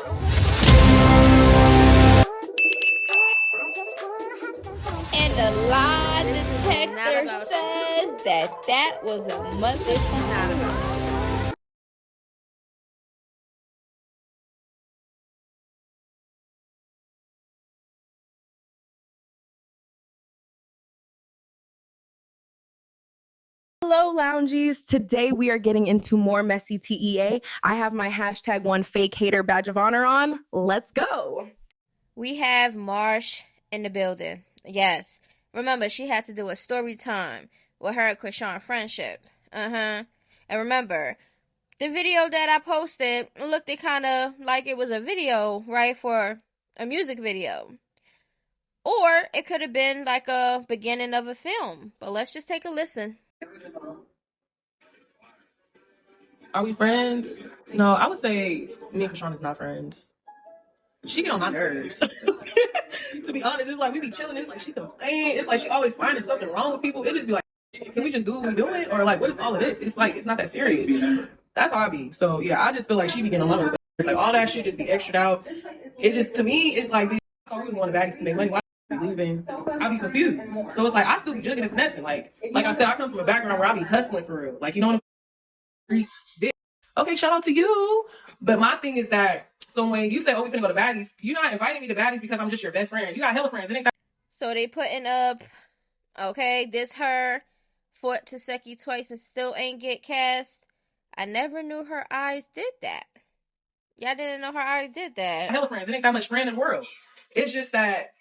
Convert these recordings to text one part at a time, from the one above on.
And the lie detector says that was a month. It's not a month. Hello, loungies. Today we are getting into more messy TEA. I have my #1FakeHater badge of honor on. Let's go. We have Marsh in the building. Yes. Remember, she had to do a story time with her and ChriSeaN friendship. And remember, the video that I posted looked kind of like it was a video, right, for a music video. Or it could have been like a beginning of a film. But let's just take a listen. Are we friends? No, I would say me and ChriSeaN is not friends. She get on my nerves. To be honest, it's like we be chilling. It's like she complain. It's like she always finding something wrong with people. It just be like, can we just do what we doing? Or like, what is all of this? It's like, it's not that serious. That's how I be. So yeah, I just feel like she be getting along with it. It's like all that shit just be extra out. It just, to me, it's like, I always want the baddies to make money. Why be leaving? I be confused. So it's like, I still be jugging and finessing. Like I said, I come from a background where I be hustling for real. Like, you know what I'm saying? Okay, shout out to you. But my thing is that, so when you say, oh, we finna go to baddies, you're not inviting me to baddies because I'm just your best friend. You got hella friends. It ain't that. So they putting up, okay, this her fought Taseki twice and still ain't get cast. I never knew her eyes did that. Y'all didn't know her eyes did that. Hella friends. It ain't that much friend in the world. It's just that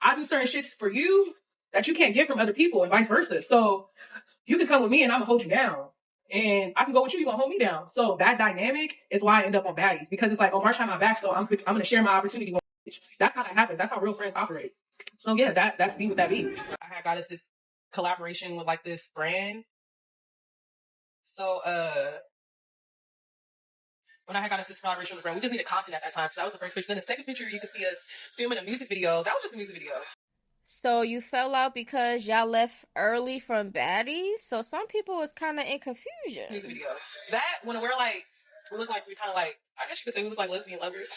I do certain shits for you that you can't get from other people and vice versa. So you can come with me and I'm gonna hold you down. And I can go with you, you're gonna hold me down. So that dynamic is why I end up on baddies. Because it's like, oh, Marsh had my back, so I'm gonna share my opportunity with you. That's how that happens. That's how real friends operate. So yeah, that's me with that be. I had got us this collaboration with like this brand. So when I had got us this collaboration with the brand, we just needed content at that time. So that was the first picture. Then the second picture, you could see us filming a music video. That was just a music video. So you fell out because y'all left early from baddies? So some people was kind of in confusion. Music video. That, when we look like, we kind of like, I guess you could say we look like lesbian lovers.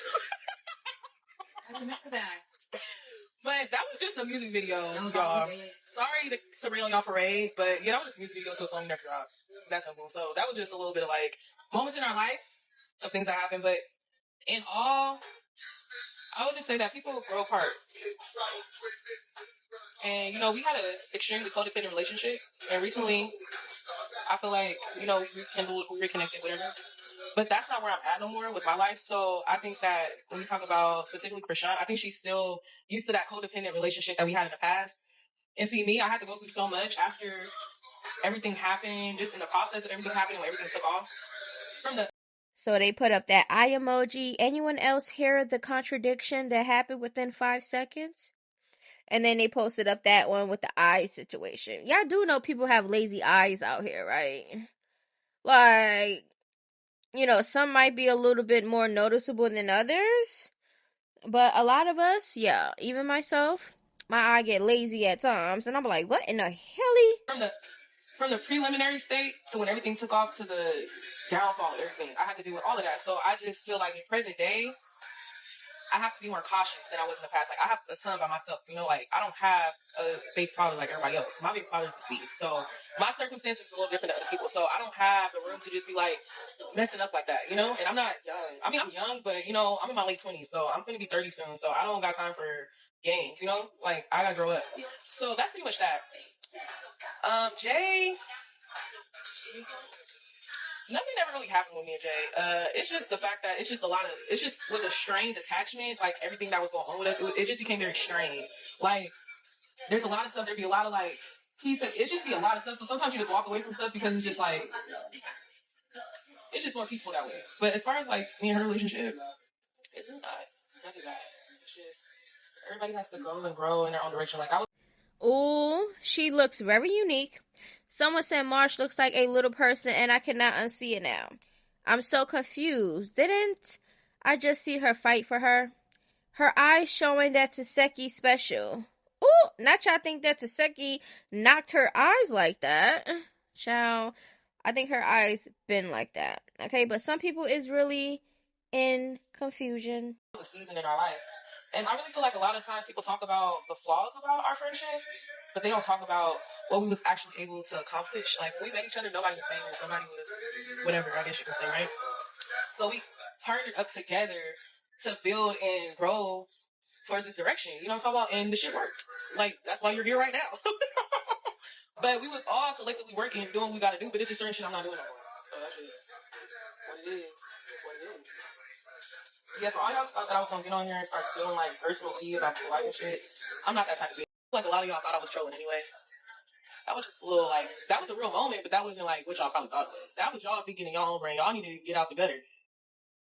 I remember that. But that was just a music video, y'all. Sorry to rail on y'all parade, but yeah, that was just a music video to a song never dropped. That's simple. So that was just a little bit of like moments in our life of things that happen. But in all, I would just say that people grow apart. And, you know, we had an extremely codependent relationship. And recently, I feel like, you know, we reconnected, whatever. But that's not where I'm at no more with my life. So I think that when we talk about specifically ChriSeaN, I think she's still used to that codependent relationship that we had in the past. And see, me, I had to go through so much after everything happened, just in the process of everything happening, when everything took off. So they put up that eye emoji. Anyone else hear the contradiction that happened within 5 seconds? And then they posted up that one with the eye situation. Y'all do know people have lazy eyes out here, right? Like, you know, some might be a little bit more noticeable than others. But a lot of us, yeah, even myself, my eye get lazy at times. And I'm like, what in the helly? From the preliminary state to when everything took off to the downfall of everything, I had to deal with all of that. So I just feel like in present day, I have to be more cautious than I was in the past. Like, I have a son by myself, you know, like, I don't have a big father like everybody else. My big father's deceased. So my circumstances is a little different than other people. So I don't have the room to just be like messing up like that, you know? And I'm not young. I mean, I'm young, but, you know, I'm in my late 20s. So I'm going to be 30 soon. So I don't got time for games, you know? Like, I got to grow up. So that's pretty much that. Jay, nothing ever really happened with me and Jay. It's just the fact that it just was a strained attachment. Like, everything that was going on with us, it just became very strained. Like, there's a lot of stuff. There'd be a lot of like, it just be a lot of stuff. So sometimes you just walk away from stuff because it's just like, it's just more peaceful that way. But as far as like me and her relationship, it's not nothing bad. It's just everybody has to go and grow in their own direction. Like, Ooh, she looks very unique. Someone said Marsh looks like a little person and I cannot unsee it now. I'm so confused. Didn't I just see her fight for her? Her eyes showing that Taseki special. Ooh, not y'all think that Taseki knocked her eyes like that. Child, I think her eyes been like that. Okay, but some people is really in confusion. A season in our life. And I really feel like a lot of times people talk about the flaws about our friendship, but they don't talk about what we was actually able to accomplish. Like, when we met each other, nobody was famous, nobody was whatever, I guess you can say, right? So we partnered up together to build and grow towards this direction. You know what I'm talking about? And the shit worked. Like, that's why you're here right now. But we was all collectively working, doing what we gotta do, but it's just certain shit I'm not doing no more. So that's just what it is. That's what it is. Yeah, for all y'all thought that I was gonna get on here and start spilling like personal tea about my life and shit, I'm not that type of bitch. Like, a lot of y'all thought I was trolling anyway. That was just a little like, that was a real moment, but that wasn't like what y'all probably thought it was. That was y'all thinking in y'all own brain. Y'all need to get out the gutter.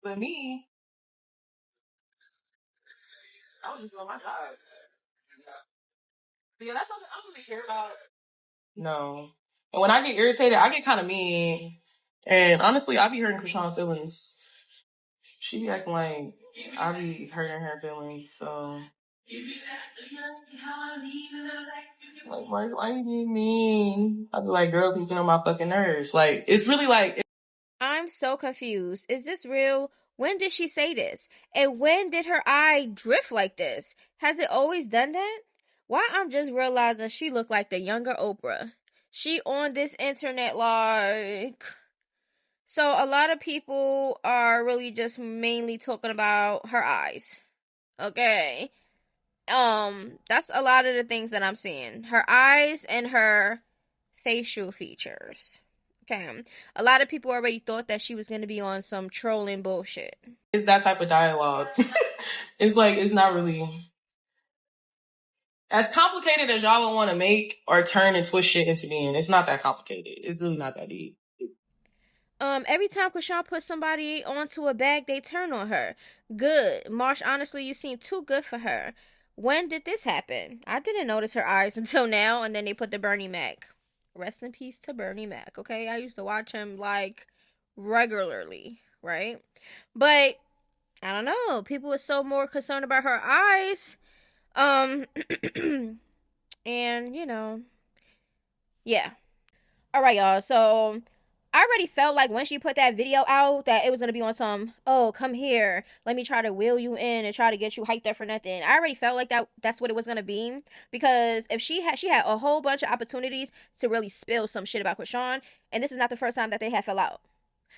But me, I was just doing my job. But yeah, that's something I don't really care about. No. And when I get irritated, I get kind of mean. And honestly, I be hurting ChriSeaN's feelings. She be acting like I be hurting her feelings, so. Like, why you being mean? I be like, girl, you get on my fucking nerves. Like, it's really like. I'm so confused. Is this real? When did she say this? And when did her eye drift like this? Has it always done that? Why I'm just realizing she looked like the younger Oprah. She on this internet like... So a lot of people are really just mainly talking about her eyes. Okay. That's a lot of the things that I'm seeing. Her eyes and her facial features. Okay. A lot of people already thought that she was going to be on some trolling bullshit. It's that type of dialogue. It's like, it's not really as complicated as y'all would want to make or turn and twist shit into being. It's not that complicated. It's really not that deep. Every time ChriSeaN puts somebody onto a bag, they turn on her. Good. Marsh, honestly, you seem too good for her. When did this happen? I didn't notice her eyes until now, and then they put the Bernie Mac. Rest in peace to Bernie Mac, okay? I used to watch him, like, regularly, right? But, I don't know. People were so more concerned about her eyes. And, you know. Yeah. Alright, y'all. So, I already felt like when she put that video out that it was going to be on some, oh, come here, let me try to wheel you in and try to get you hyped up for nothing. I already felt like that's what it was going to be, because if she had a whole bunch of opportunities to really spill some shit about ChriSeaN, and this is not the first time that they had fell out.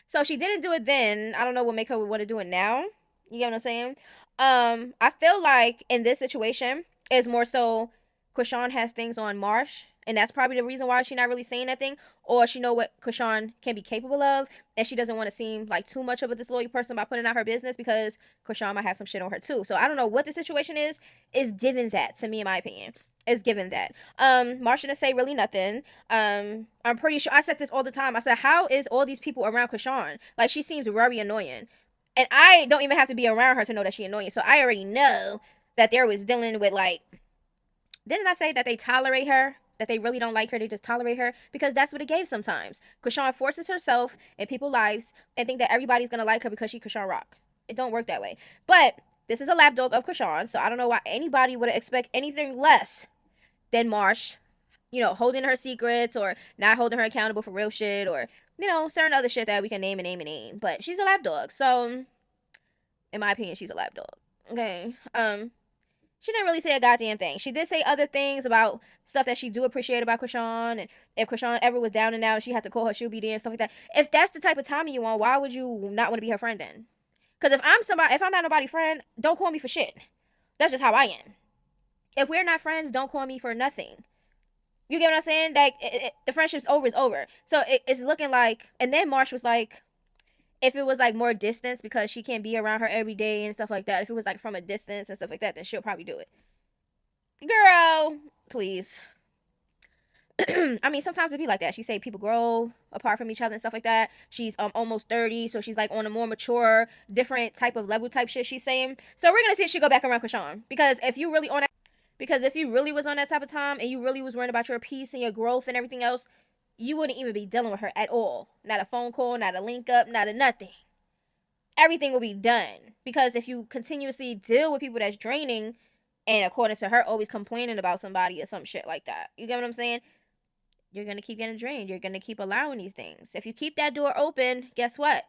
So if she didn't do it then, I don't know what make her want to do it now. You get what I'm saying? I feel like in this situation, it's more so ChriSeaN has things on Marsh, and that's probably the reason why she's not really saying anything, or she know what ChriSeaN can be capable of, and she doesn't want to seem like too much of a disloyal person by putting out her business, because ChriSeaN might have some shit on her too. So I don't know what the situation is given that, to me, in my opinion. Is given that. Marsh didn't say really nothing. I'm pretty sure I said this all the time. I said, how is all these people around ChriSeaN? Like, she seems very annoying. And I don't even have to be around her to know that she's annoying. So I already know that there was dealing with, like, didn't I say that they tolerate her? That they really don't like her, they just tolerate her? Because that's what it gave sometimes. ChriSeaN forces herself in people's lives and think that everybody's gonna like her because she ChriSeaN Rock. It don't work that way. But this is a lapdog of ChriSeaN, so I don't know why anybody would expect anything less than Marsh, you know, holding her secrets or not holding her accountable for real shit, or, you know, certain other shit that we can name and name and name. But she's a lapdog, so in my opinion, she's a lapdog. Okay. She didn't really say a goddamn thing. She did say other things about stuff that she do appreciate about ChriSeaN, and if ChriSeaN ever was down and out, she had to call her, she'll be there and stuff like that. If that's the type of timing you want, why would you not want to be her friend then? Because if I'm not nobody's friend, don't call me for shit. That's just how I am. If we're not friends, don't call me for nothing. You get what I'm saying? Like, the friendship's over is over. So it's looking like, and then Marsh was like, if it was like more distance because she can't be around her every day and stuff like that, if it was like from a distance and stuff like that, then she'll probably do it. Girl, please. I mean, sometimes it be like that. She say people grow apart from each other and stuff like that. She's almost 30, so she's like on a more mature, different type of level type shit she's saying. So we're gonna see if she go back around ChriSeaN. Because if you really was on that type of time and you really was worrying about your peace and your growth and everything else, you wouldn't even be dealing with her at all. Not a phone call, not a link up, not a nothing. Everything will be done. Because if you continuously deal with people that's draining, and according to her, always complaining about somebody or some shit like that, you get what I'm saying? You're going to keep getting drained. You're going to keep allowing these things. If you keep that door open, guess what?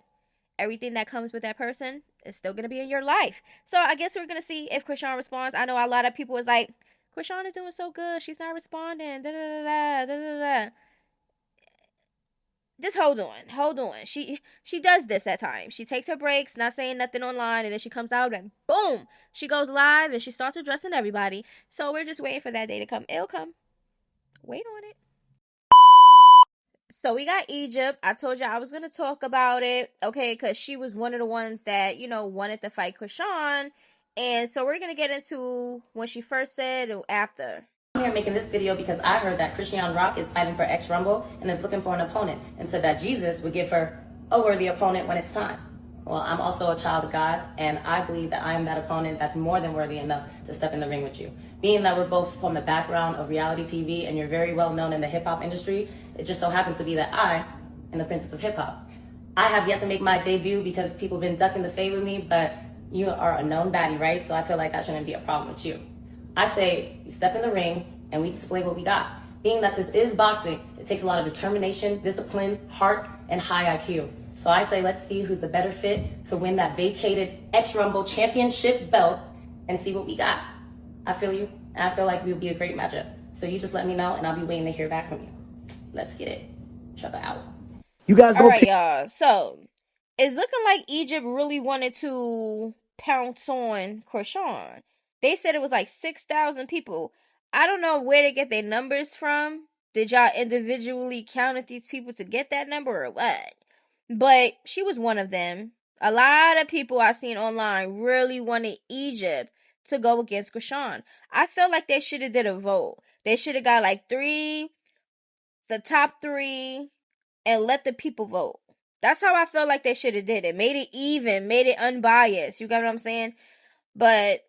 everything that comes with that person is still gonna be in your life. So I guess we're gonna see if ChriSeaN responds. I know a lot of people was like, ChriSeaN is doing so good, she's not responding. Da da da da da da. Just hold on. She does this at times. She takes her breaks, not saying nothing online, and then she comes out and boom, she goes live and she starts addressing everybody. So we're just waiting for that day to come. It'll come. Wait on it. So we got Egypt. I told you I was gonna talk about it, okay, because she was one of the ones that wanted to fight ChriSeaN, and so we're gonna get into when she first said or after. I'm here making this video because I heard that ChriSeaN Rock is fighting for X Rumble and is looking for an opponent, and said that Jesus would give her a worthy opponent when it's time. Well, I'm also a child of God, and I believe that I am that opponent that's more than worthy enough to step in the ring with you. Being that we're both from the background of reality TV and you're very well known in the hip hop industry, it just so happens to be that I am the princess of hip hop. I have yet to make my debut because people have been ducking the fade with me, but you are a known baddie, right? So I feel like that shouldn't be a problem with you. I say we step in the ring and we display what we got. Being that this is boxing, it takes a lot of determination, discipline, heart, and high IQ. So I say let's see who's the better fit to win that vacated X Rumble championship belt and see what we got. I feel you, and I feel like we'll be a great matchup. So you just let me know, and I'll be waiting to hear back from you. Let's get it. Trevor out. You guys All go right, y'all. So it's looking like Egypt really wanted to pounce on ChriSeaN. They said it was like 6,000 people. I don't know where they get their numbers from. Did y'all individually counted these people to get that number or what? But she was one of them. A lot of people I've seen online really wanted Egypt to go against ChriSeaN. I felt like they should have did a vote. They should have got like the top three, and let the people vote. That's how I feel like they should have did it. Made it even, made it unbiased. You got what I'm saying? But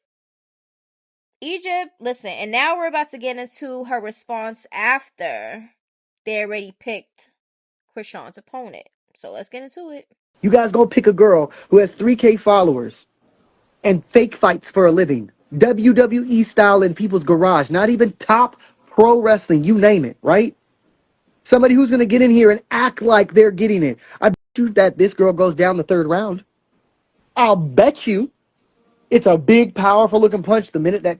Egypt, listen, and now we're about to get into her response after they already picked ChriSeaN's opponent. So let's get into it. You guys go pick a girl who has 3K followers and fake fights for a living. WWE style in people's garage, not even top pro wrestling, you name it, right? Somebody who's going to get in here and act like they're getting it. I bet you that this girl goes down the third round. I'll bet you it's a big, powerful looking punch the minute that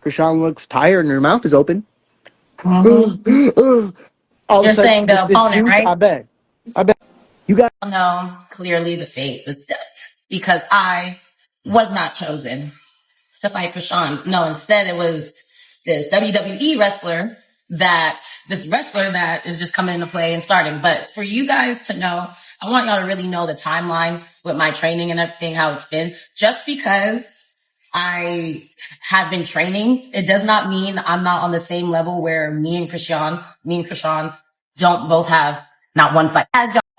ChriSeaN looks tired and her mouth is open. All You're of a sudden, saying the this opponent, juice, right? I bet. You guys. No, clearly the fate was dealt because I was not chosen to fight for Sean. No, instead it was this this wrestler that is just coming into play and starting. But for you guys to know, I want y'all to really know the timeline with my training and everything, how it's been. Just because I have been training, it does not mean I'm not on the same level where me and ChriSeaN don't both have not one fight.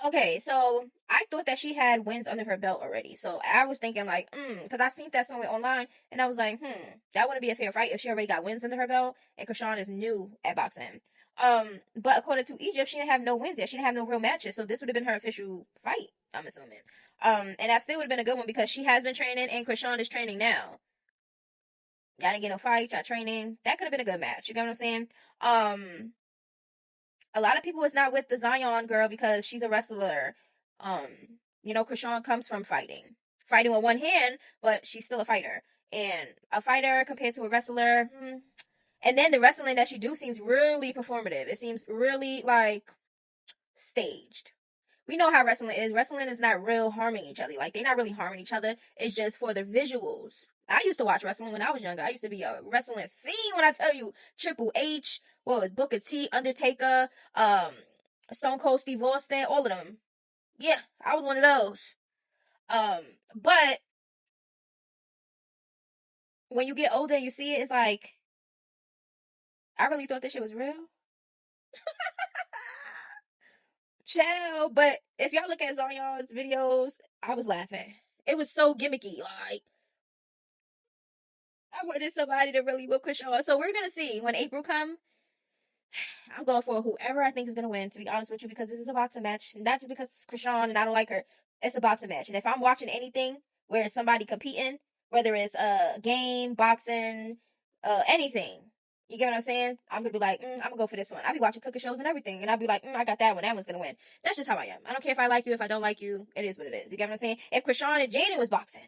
Okay, so I thought that she had wins under her belt already. So I was thinking like, because I seen that somewhere online, and I was like, that wouldn't be a fair fight if she already got wins under her belt, and ChriSeaN is new at boxing. But according to Egypt, she didn't have no wins yet. She didn't have no real matches, so this would have been her official fight, I'm assuming. And that still would have been a good one because she has been training, and ChriSeaN is training now. Y'all didn't get no fight, y'all training. That could have been a good match. You get what I'm saying? A lot of people is not with the Zion girl because she's a wrestler. ChriSeaN comes from fighting with one hand, but she's still a fighter. And a fighter compared to a wrestler, and then the wrestling that she do seems really performative. It seems really like staged. We know how wrestling is. Wrestling is not real harming each other. Like, they're not really harming each other. It's just for the visuals. I used to watch wrestling when I was younger. I used to be a wrestling fiend when I tell you. Triple H, what was Booker T, Undertaker, Stone Cold Steve Austin, all of them. Yeah, I was one of those. But when you get older and you see it, it's like, I really thought this shit was real. Chill. But if y'all look at Zion's videos, I was laughing. It was so gimmicky. Like, I wanted somebody to really whip ChriSeaN. So we're gonna see when April come. I'm going for whoever I think is gonna win. To be honest with you, because this is a boxing match, not just because it's ChriSeaN and I don't like her. It's a boxing match, and if I'm watching anything where it's somebody competing, whether it's a game, boxing, anything, You get what I'm saying? I'm gonna be like, I'm gonna go for this one. I'll be watching cooking shows and everything, and I'll be like, I got that one. That one's gonna win. That's just how I am. I don't care if I like you, if I don't like you. It is what it is. You get what I'm saying? If Chrisean and Jaden was boxing,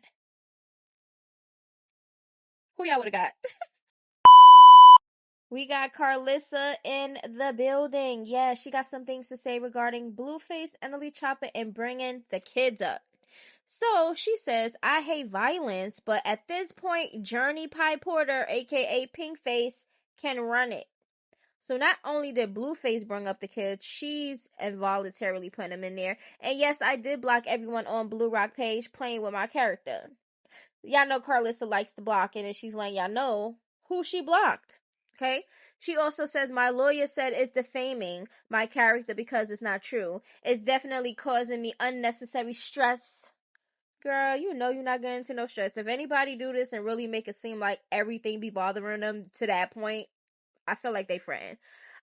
who y'all would have got? We got Karlissa in the building. Yeah, she got some things to say regarding Blueface, Emily Chopper, and bringing the kids up. So she says, I hate violence, but at this point, Journey Pie Porter, aka Pinkface, can run it. So not only did Blueface bring up the kids, she's involuntarily putting them in there. And yes, I did block everyone on Blue Rock page playing with my character. Y'all know Karlissa likes to block it, and she's letting y'all know who she blocked. Okay? She also says, my lawyer said it's defaming my character because it's not true. It's definitely causing me unnecessary stress. Girl, you know you're not getting into no stress. If anybody do this and really make it seem like everything be bothering them to that point, I feel like they friend.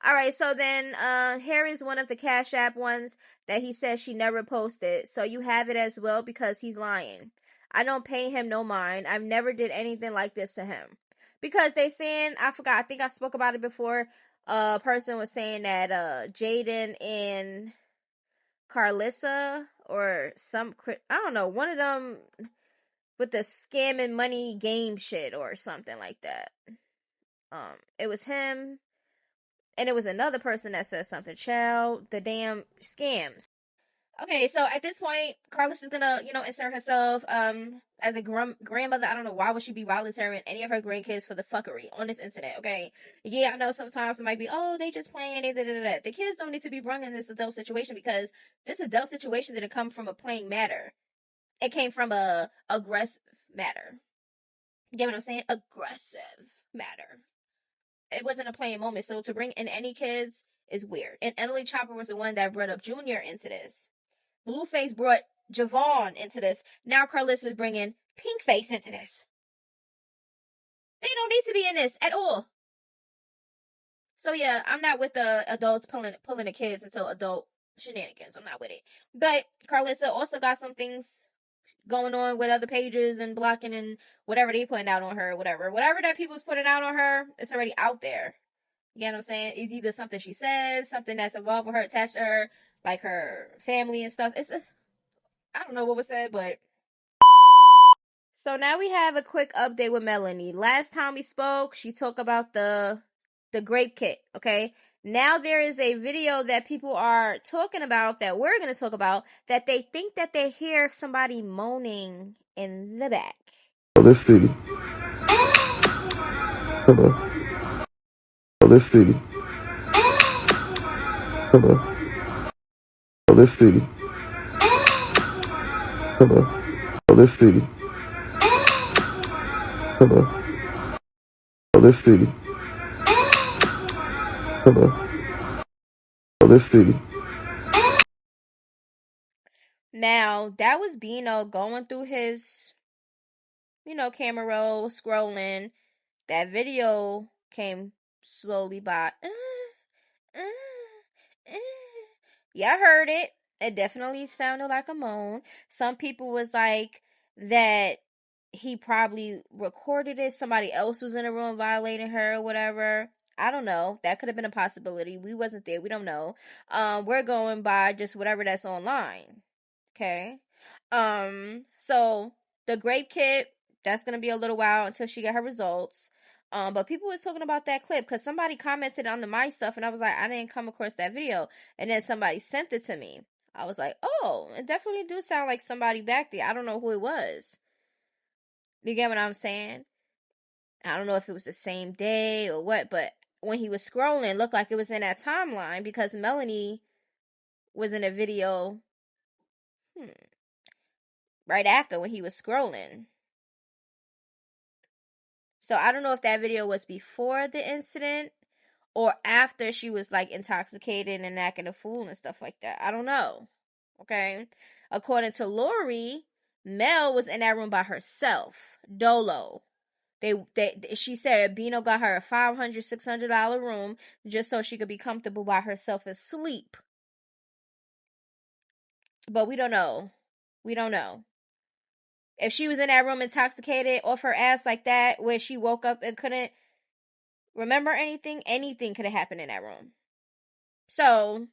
Alright, so then here is one of the Cash App ones that he says she never posted. So you have it as well because he's lying. I don't pay him no mind. I've never did anything like this to him. Because they saying, I forgot, I think I spoke about it before. A person was saying that Jaden and Karlissa or I don't know, one of them with the scamming money game shit or something like that. It was him, and it was another person that said something. Child, the damn scams. Okay, so at this point, Karlissa is gonna, insert herself as a grandmother. I don't know why would she be volunteering any of her grandkids for the fuckery on this incident. Okay, yeah, I know sometimes it might be, oh, they just playing. The kids don't need to be brought in this adult situation because this adult situation didn't come from a playing matter. It came from a aggressive matter. You get what I'm saying? Aggressive matter. It wasn't a playing moment. So to bring in any kids is weird. And Emily Chopper was the one that brought up Junior into this. Blueface brought Javon into this. Now Karlissa is bringing Pinkface into this. They don't need to be in this at all. So yeah, I'm not with the adults pulling the kids into adult shenanigans. I'm not with it. But Karlissa also got some things going on with other pages and blocking and whatever they putting out on her, whatever that people's putting out on her, it's already out there. You know what I'm saying? It's either something she says, something that's involved with her, attached to her, like her family and stuff. It's I don't know what was said, but. So now we have a quick update with Melanie. Last time we spoke, she talked about the grape kit, okay? Now there is a video that people are talking about, that we're going to talk about, that they think that they hear somebody moaning in the back. Let's see. Hello. Let's see. Hello. Let's see. Hello. Let's see. Hello. Let's see. Hello. Let's see. Now, that was Bino going through his, camera roll, scrolling. That video came slowly by. Yeah, I heard it. It definitely sounded like a moan. Some people was like that he probably recorded it. Somebody else was in the room violating her or whatever. I don't know. That could have been a possibility. We wasn't there. We don't know. We're going by just whatever that's online. Okay. So the grape kit, that's gonna be a little while until she got her results. But people was talking about that clip because somebody commented on the my stuff, and I was like, I didn't come across that video, and then somebody sent it to me. I was like, oh, it definitely do sound like somebody back there. I don't know who it was. You get what I'm saying? I don't know if it was the same day or what, but when he was scrolling, it looked like it was in that timeline because Melanie was in a video right after when he was scrolling. So I don't know if that video was before the incident or after she was like intoxicated and acting a fool and stuff like that. I don't know. Okay. According to Lori, Mel was in that room by herself. Dolo. She said Bino got her a $500, $600 room just so she could be comfortable by herself and sleep. But we don't know. We don't know. If she was in that room intoxicated off her ass like that, where she woke up and couldn't remember anything. Anything could have happened in that room. So,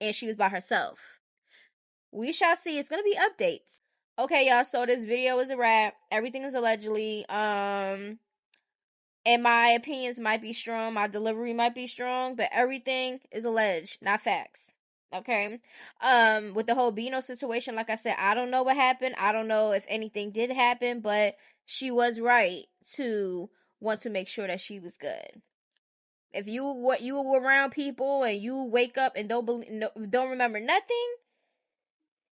and she was by herself. We shall see. It's gonna be updates. Okay, y'all, so this video is a wrap. Everything is allegedly. And my opinions might be strong, my delivery might be strong, but everything is alleged, not facts. Okay? With the whole Bino situation, like I said, I don't know what happened. I don't know if anything did happen, but she was right to want to make sure that she was good. If you were around people and you wake up and don't remember nothing,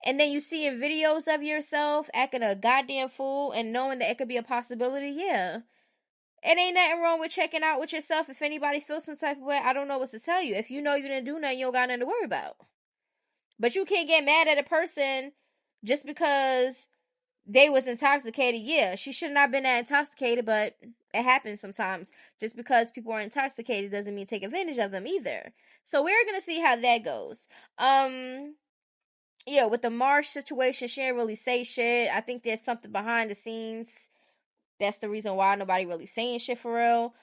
and then you see in videos of yourself acting a goddamn fool and knowing that it could be a possibility, yeah. It ain't nothing wrong with checking out with yourself. If anybody feels some type of way, I don't know what to tell you. If you know you didn't do nothing, you don't got nothing to worry about. But you can't get mad at a person just because they was intoxicated. Yeah, she should not have been that intoxicated, but it happens sometimes. Just because people are intoxicated doesn't mean take advantage of them either. So we're gonna see how that goes. Yeah, with the Marsh situation, she didn't really say shit. I think there's something behind the scenes. That's the reason why nobody really saying shit for real.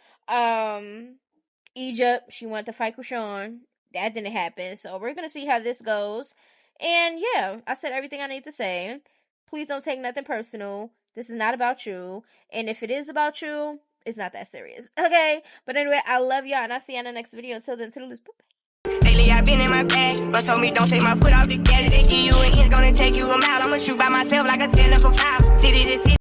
Egypt, she wanted to fight ChriSeaN. That didn't happen. So we're gonna see how this goes. And yeah, I said everything I need to say. Please don't take nothing personal. This is not about you. And if it is about you, it's not that serious. Okay? But anyway, I love y'all and I'll see you in the next video. Until then, toodaloo. Lately I've been in my bag, but told me don't take my foot off the gas. They give you an inch, gonna take you a mile. I'ma shoot by myself like a 10 up a 5. City to city.